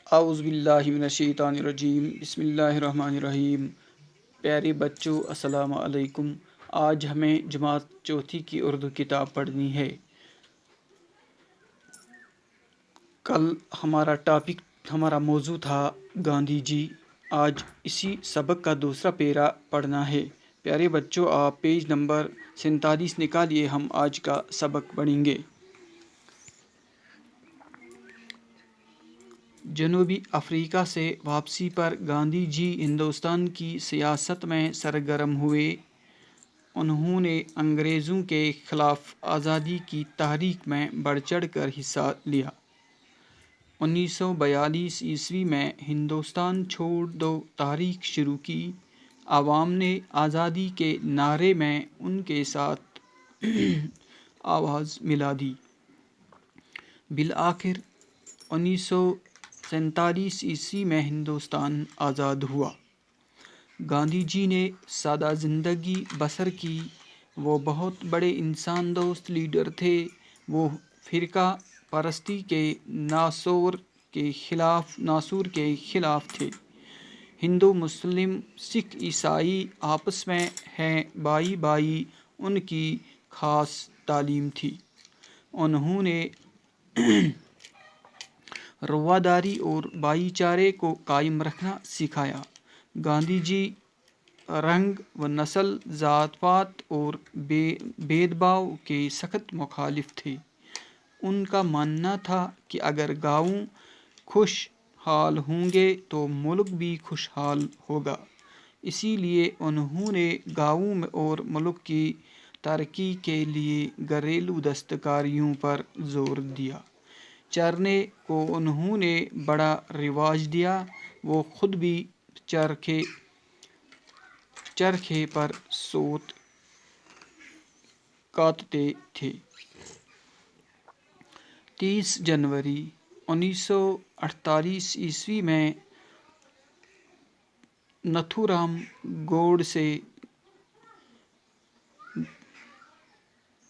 اعوذ باللہ من الشیطان الرجیم، بسم اللہ الرحمن الرحیم۔ پیارے بچوں، السلام علیکم۔ آج ہمیں جماعت چوتھی کی اردو کتاب پڑھنی ہے۔ کل ہمارا موضوع تھا گاندھی جی۔ آج اسی سبق کا دوسرا پیرا پڑھنا ہے۔ پیارے بچوں، آپ پیج نمبر 47 نکالیے، ہم آج کا سبق پڑھیں گے۔ جنوبی افریقہ سے واپسی پر گاندھی جی ہندوستان کی سیاست میں سرگرم ہوئے۔ انہوں نے انگریزوں کے خلاف آزادی کی تحریک میں بڑھ چڑھ کر حصہ لیا۔ 1942 عیسوی میں ہندوستان چھوڑ دو تحریک شروع کی۔ عوام نے آزادی کے نعرے میں ان کے ساتھ آواز ملا دی۔ بالآخر 1947 عیسوی میں ہندوستان آزاد ہوا۔ گاندھی جی نے سادہ زندگی بسر کی۔ وہ بہت بڑے انسان دوست لیڈر تھے۔ وہ فرقہ پرستی کے ناسور کے خلاف تھے۔ ہندو مسلم سکھ عیسائی آپس میں ہیں بھائی بھائی ان کی خاص تعلیم تھی۔ انہوں نے رواداری اور بھائی چارے کو قائم رکھنا سکھایا۔ گاندھی جی رنگ و نسل، ذات پات اور بھید بھاؤ کے سخت مخالف تھے۔ ان کا ماننا تھا کہ اگر گاؤں خوشحال ہوں گے تو ملک بھی خوشحال ہوگا۔ اسی لیے انہوں نے گاؤں اور ملک کی ترقی کے لیے گھریلو دستکاریوں پر زور دیا۔ چرنے کو انہوں نے بڑا رواج دیا۔ وہ خود بھی چرخے پر سوت کاٹتے تھے۔ 30 جنوری 1948 عیسوی میں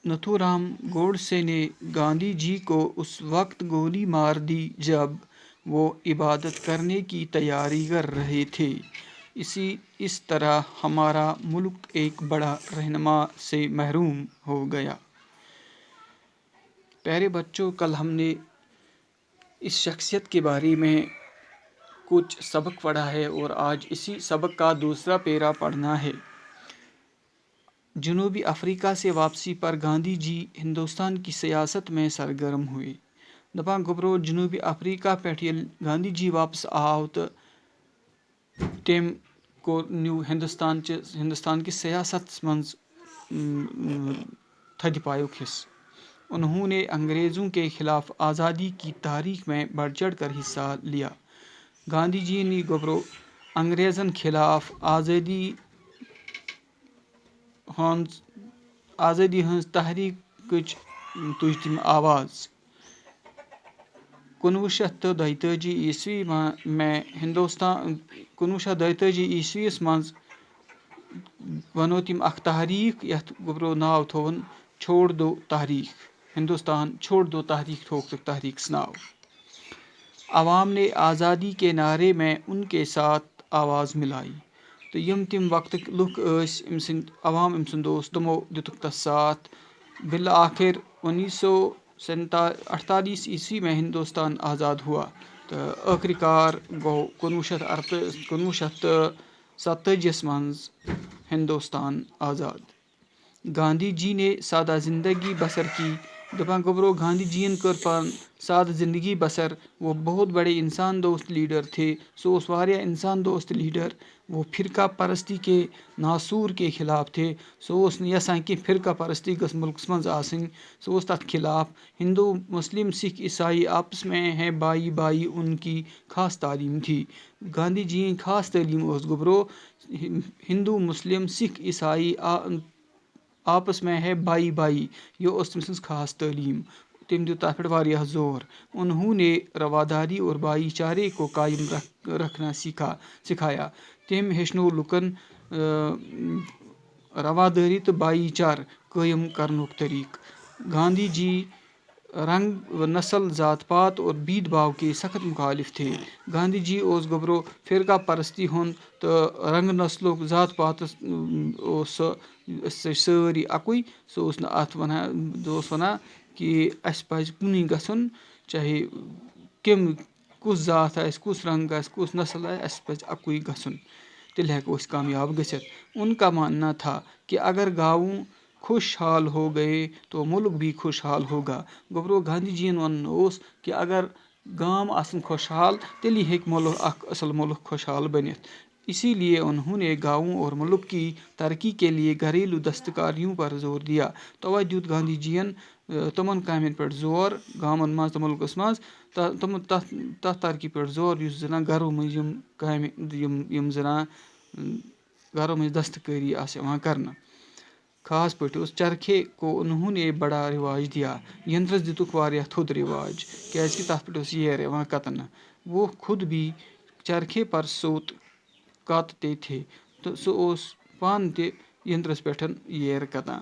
نتھورام گوڈسے نے گاندھی جی کو اس وقت گولی مار دی جب وہ عبادت کرنے کی تیاری کر رہے تھے۔ اس طرح ہمارا ملک ایک بڑا رہنما سے محروم ہو گیا۔ پیارے بچوں، کل ہم نے اس شخصیت کے بارے میں کچھ سبق پڑھا ہے اور آج اسی سبق کا دوسرا پیرا پڑھنا ہے۔ جنوبی افریقہ سے واپسی پر گاندھی جی ہندوستان کی سیاست میں سرگرم ہوئے۔ دپان گوبرو جنوبی افریقہ پہ گاندھی جی واپس آو تو تم نیو ہندوستان کی سیاست مز تھد پایک حصہ۔ انہوں نے انگریزوں کے خلاف آزادی کی تحریک میں بڑھ چڑھ کر حصہ لیا۔ گاندھی جی نے گوبرو انگریزن خلاف آزادی ہنز تحریک تج تم آواز۔ 1932 عیسوی میں 1932 عیسوی مز بنو تم اخ تحریک یتھ گوبرو ناو تھون چھوڑ دو تحریک۔ ہندوستان چھوڑ دو تحریک تھوک تحریک ناو۔ عوام نے آزادی کے نعرے میں ان کے ساتھ آواز ملائی۔ تو یم تم وقت لُکھ عوام ام سند دوست تمو دتک تس ساتھ۔ بالآخر 1948 عیسوی میں ہندوستان آزاد ہوا۔ تو آخری کار گو 1947 مز ہندوستان آزاد۔ گاندھی جی نے سادہ زندگی بسر کی۔ دپان گوبرو گاندھی جی کر پان سادہ زندگی بسر۔ وہ بہت بڑے انسان دوست لیڈر تھے۔ سو اس واریاہ انسان دوست لیڈر۔ وہ فرقہ پرستی کے ناسور کے خلاف تھے۔ سو اس یسان کہ فرقہ پرستی گس ملکس مز آسن۔ سو اس تت خلاف۔ ہندو مسلم سکھ عیسائی آپس میں ہیں بھائی بھائی ان کی خاص تعلیم تھی۔ گاندھی جی خاص تعلیم اس گوبرو ہندو مسلم سکھ عیسائی آپس میں ہے بھائی بھائی۔ یہ اس تم سنز خاص تعلیم۔ تم دیت تتھ پہ واریاہ زور۔ انہوں نے رواداری اور بھائی چارے کو قائم رکھنا سکھایا۔ تم ہیچنو لکن رواداری تو بھائی چار قائم کرنک طریق۔ گاندھی جی رنگ و نسل ذات پات اور بید باو کے سخت مخالف تھے. گاندھی جی اوس گوبرو فرقہ پرستی ہُنٛد تہٕ رنٛگ نسلُک ذات پاتس اوس سُہ سٲری اَکُے. سُہ اوس نہٕ اَتھ وَنان اوس وَنان کہِ اَسہِ پَزِ کُنُے گژھُن چاہے کُس ذات آسہِ کُس رنٛگ آسہِ کُس نسل آسہِ اَسہِ پَزِ اَکُے گژھُن تیٚلہِ ہٮ۪کو أسۍ کامیاب گٔژھِتھ. ان کا ماننا تھا کہ اگر گاؤں خوشحال ہو گئے تو ملک بھی خوشحال ہوگا. گوبرو گاندھی جیَن وَنُن اوس کہِ اگر گام آسن خوشحال تیٚلی ہیٚکہِ مُلک اکھ اصل مُلک خوشحال بٔنِتھ. اسی لیے انہوں نے گاؤں اور ملک کی ترقی کے لیے گھریلو دستکاریوں پر زور دیا. توے دیُت گاندھی جیَن تِمن کامٮ۪ن پٮ۪ٹھ زور گامن منٛز تہٕ مُلکس منٛز تِمن تَتھ ترقی پٮ۪ٹھ زور یُس زَن گرو منٛز یِم کامہِ یِم زَن گرو منٛز دستکٲری آسہٕ یِوان کرنہٕ. خاص پٲٹھۍ اوس چرخے کو انہوں نے بڑا رواج دیا. ینترس دِتُکھ واریاہ تھوٚد رواج کیازِ کہِ تَتھ پٮ۪ٹھ اوس ییر یِوان کَتنہٕ. وہ خود بھی چرخے پر سوت کاتتے تھے تہٕ سُہ اوس پانہٕ تہِ ینترس پٮ۪ٹھ ییر کَتان.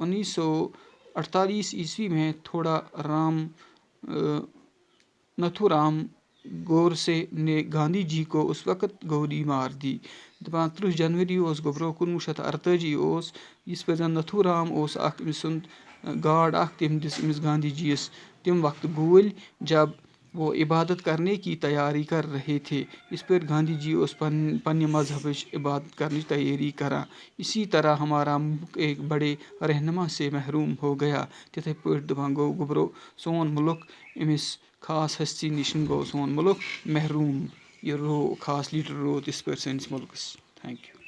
1948 عیسوی میں نتھو رام گورسے نے گاندھی جی کو اس وقت گولی مار دی. دَپان 30 جنوری اوس گوبرو 1948 اوس یِژھ پھِر زَن نتھو رام اوس اکھ أمۍ سُنٛد گاڈ اکھ تٔمۍ دِژ أمِس گاندھی جی یَس تَمہِ وقتہٕ گوٗلۍ جب وہ عبادت کرنے کی تیاری کر رہے تھے. یِژھ پھِر گاندھی جی اوس پننہِ مذہبٕچ عبادت کرنٕچ تیٲری کران. اسی طرح ہمارا ملک ایک بڑے رہنما سے محروم ہو گیا. تِتھے پٲٹھۍ دَپان گوٚو گوبرو سون مُلک أمِس خاص ہستی نِش گوٚو سون مُلک محروم. یہِ خاص لیٖڈر روٗد یِژھ پٲرۍ سٲنِس مُلکس. تھینک یوٗ.